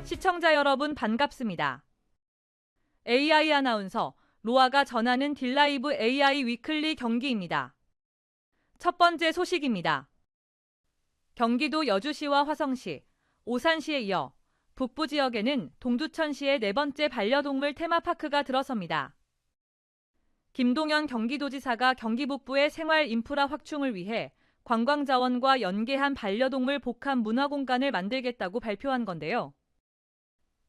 시청자 여러분 반갑습니다. AI 아나운서 로아가 전하는 딜라이브 AI 위클리 경기입니다. 첫 번째 소식입니다. 경기도 여주시와 화성시, 오산시에 이어 북부 지역에는 동두천시의 네 번째 반려동물 테마파크가 들어섭니다. 김동연 경기도지사가 경기 북부의 생활 인프라 확충을 위해 관광자원과 연계한 반려동물 복합 문화공간을 만들겠다고 발표한 건데요.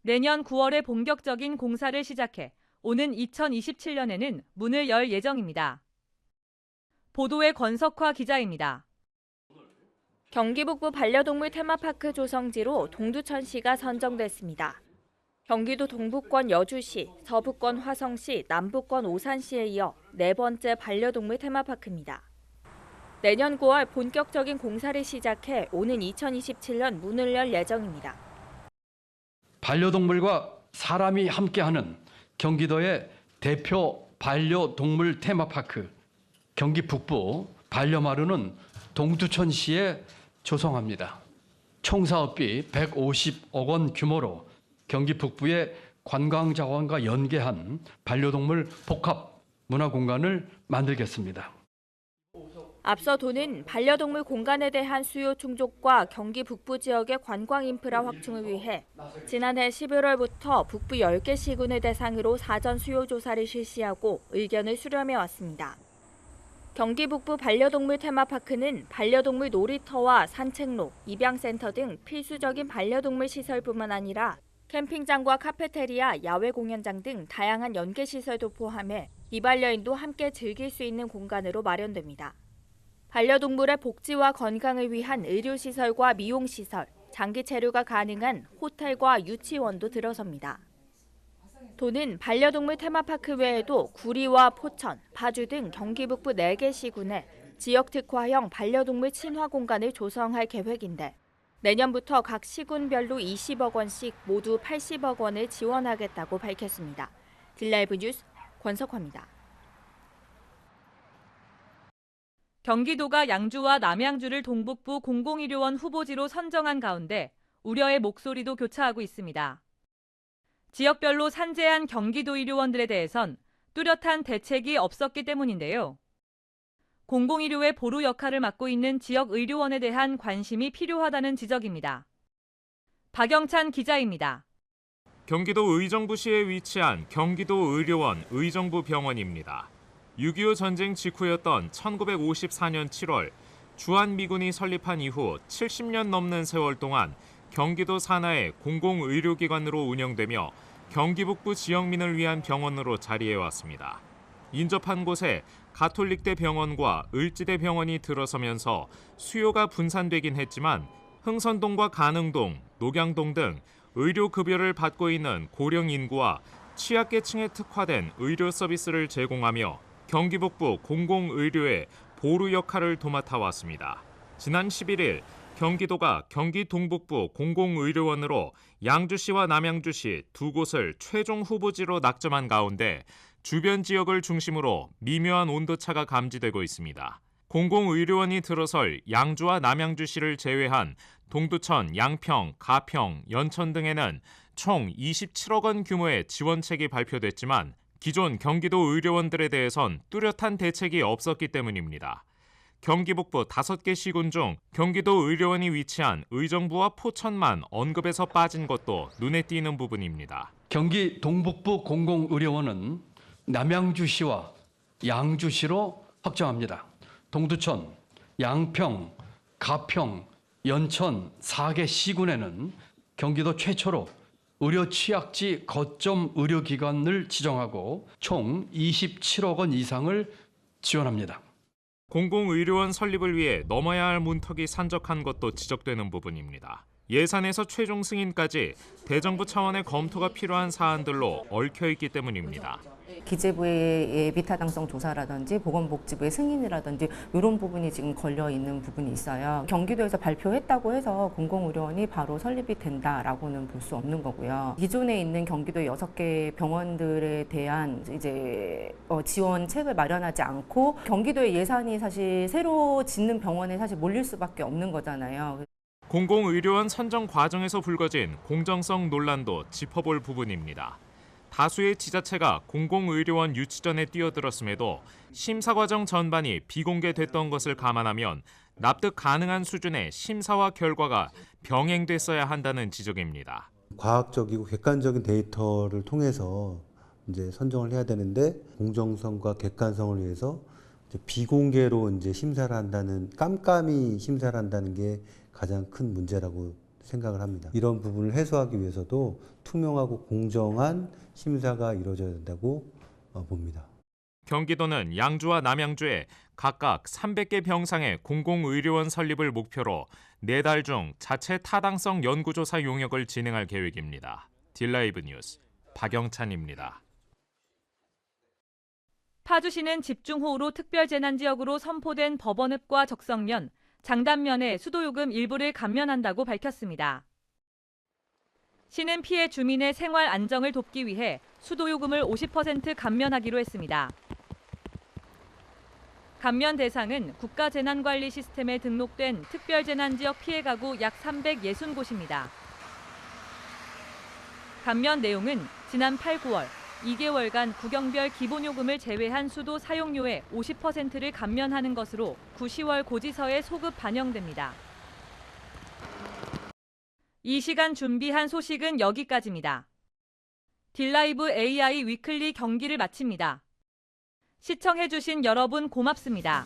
내년 9월에 본격적인 공사를 시작해 오는 2027년에는 문을 열 예정입니다. 보도의 권석화 기자입니다. 경기 북부 반려동물 테마파크 조성지로 동두천시가 선정됐습니다. 경기도 동부권 여주시, 서부권 화성시, 남부권 오산시에 이어 네 번째 반려동물 테마파크입니다. 내년 9월 본격적인 공사를 시작해 오는 2027년 문을 열 예정입니다. 반려동물과 사람이 함께하는 경기도의 대표 반려동물 테마파크 경기 북부 반려마루는 동두천시에 조성합니다. 총 사업비 150억 원 규모로 경기 북부의 관광자원과 연계한 반려동물 복합 문화공간을 만들겠습니다. 앞서 도는 반려동물 공간에 대한 수요 충족과 경기 북부 지역의 관광 인프라 확충을 위해 지난해 11월부터 북부 10개 시군을 대상으로 사전 수요 조사를 실시하고 의견을 수렴해 왔습니다. 경기 북부 반려동물 테마파크는 반려동물 놀이터와 산책로, 입양센터 등 필수적인 반려동물 시설뿐만 아니라 캠핑장과 카페테리아, 야외 공연장 등 다양한 연계 시설도 포함해 이반려인도 함께 즐길 수 있는 공간으로 마련됩니다. 반려동물의 복지와 건강을 위한 의료시설과 미용시설, 장기 체류가 가능한 호텔과 유치원도 들어섭니다. 도는 반려동물 테마파크 외에도 구리와 포천, 파주 등 경기 북부 4개 시군에 지역 특화형 반려동물 친화 공간을 조성할 계획인데 내년부터 각 시군별로 20억 원씩 모두 80억 원을 지원하겠다고 밝혔습니다. 딜라이브 뉴스 권석화입니다. 경기도가 양주와 남양주를 동북부 공공의료원 후보지로 선정한 가운데 우려의 목소리도 교차하고 있습니다. 지역별로 산재한 경기도 의료원들에 대해선 뚜렷한 대책이 없었기 때문인데요. 공공의료의 보루 역할을 맡고 있는 지역 의료원에 대한 관심이 필요하다는 지적입니다. 박영찬 기자입니다. 경기도 의정부시에 위치한 경기도 의료원 의정부병원입니다. 6.25 전쟁 직후였던 1954년 7월 주한미군이 설립한 이후 70년 넘는 세월 동안 경기도 산하의 공공의료기관으로 운영되며 경기 북부 지역민을 위한 병원으로 자리해왔습니다. 인접한 곳에 가톨릭대 병원과 을지대 병원이 들어서면서 수요가 분산되긴 했지만 흥선동과 가능동, 녹양동 등 의료급여를 받고 있는 고령 인구와 취약계층에 특화된 의료 서비스를 제공하며 경기 북부 공공의료의 보루 역할을 도맡아 왔습니다. 지난 11일 경기도가 경기 동북부 공공의료원으로 양주시와 남양주시 두 곳을 최종 후보지로 낙점한 가운데 주변 지역을 중심으로 미묘한 온도차가 감지되고 있습니다. 공공의료원이 들어설 양주와 남양주시를 제외한 동두천, 양평, 가평, 연천 등에는 총 27억 원 규모의 지원책이 발표됐지만 기존 경기도 의료원들에 대해선 뚜렷한 대책이 없었기 때문입니다. 경기 북부 5개 시군 중 경기도 의료원이 위치한 의정부와 포천만 언급에서 빠진 것도 눈에 띄는 부분입니다. 경기 동북부 공공의료원은 남양주시와 양주시로 확정합니다. 동두천, 양평, 가평, 연천 4개 시군에는 경기도 최초로 의료 취약지 거점 의료기관을 지정하고 총 27억 원 이상을 지원합니다. 공공의료원 설립을 위해 넘어야 할 문턱이 산적한 것도 지적되는 부분입니다. 예산에서 최종 승인까지 대정부 차원의 검토가 필요한 사안들로 얽혀있기 때문입니다. 기재부의 예비타당성 조사라든지 보건복지부의 승인이라든지 이런 부분이 지금 걸려 있는 부분이 있어요. 경기도에서 발표했다고 해서 공공의료원이 바로 설립이 된다라고는 볼 수 없는 거고요. 기존에 있는 경기도 6개 병원들에 대한 이제 지원책을 마련하지 않고 경기도의 예산이 사실 새로 짓는 병원에 사실 몰릴 수밖에 없는 거잖아요. 공공의료원 선정 과정에서 불거진 공정성 논란도 짚어볼 부분입니다. 다수의 지자체가 공공의료원 유치 전에 뛰어들었음에도 심사 과정 전반이 비공개됐던 것을 감안하면 납득 가능한 수준의 심사와 결과가 병행됐어야 한다는 지적입니다. 과학적이고 객관적인 데이터를 통해서 이제 선정을 해야 되는데 공정성과 객관성을 위해서 이제 비공개로 이제 심사를 한다는 깜깜이 심사를 한다는 게 가장 큰 문제라고 생각을 합니다. 이런 부분을 해소하기 위해서도 투명하고 공정한 심사가 이루어져야 된다고 봅니다. 경기도는 양주와 남양주에 각각 300개 병상의 공공의료원 설립을 목표로 4달 중 자체 타당성 연구조사 용역을 진행할 계획입니다. 딜라이브 뉴스 박영찬입니다. 파주시는 집중호우로 특별재난지역으로 선포된 법원읍과 적성면, 장단면의 수도요금 일부를 감면한다고 밝혔습니다. 시는 피해 주민의 생활 안정을 돕기 위해 수도요금을 50% 감면하기로 했습니다. 감면 대상은 국가재난관리 시스템에 등록된 특별재난지역 피해가구 약 360곳입니다. 감면 내용은 지난 8, 9월 2개월간 구경별 기본요금을 제외한 수도 사용료의 50%를 감면하는 것으로 9, 10월 고지서에 소급 반영됩니다. 이 시간 준비한 소식은 여기까지입니다. 딜라이브 AI 위클리 경기를 마칩니다. 시청해주신 여러분 고맙습니다.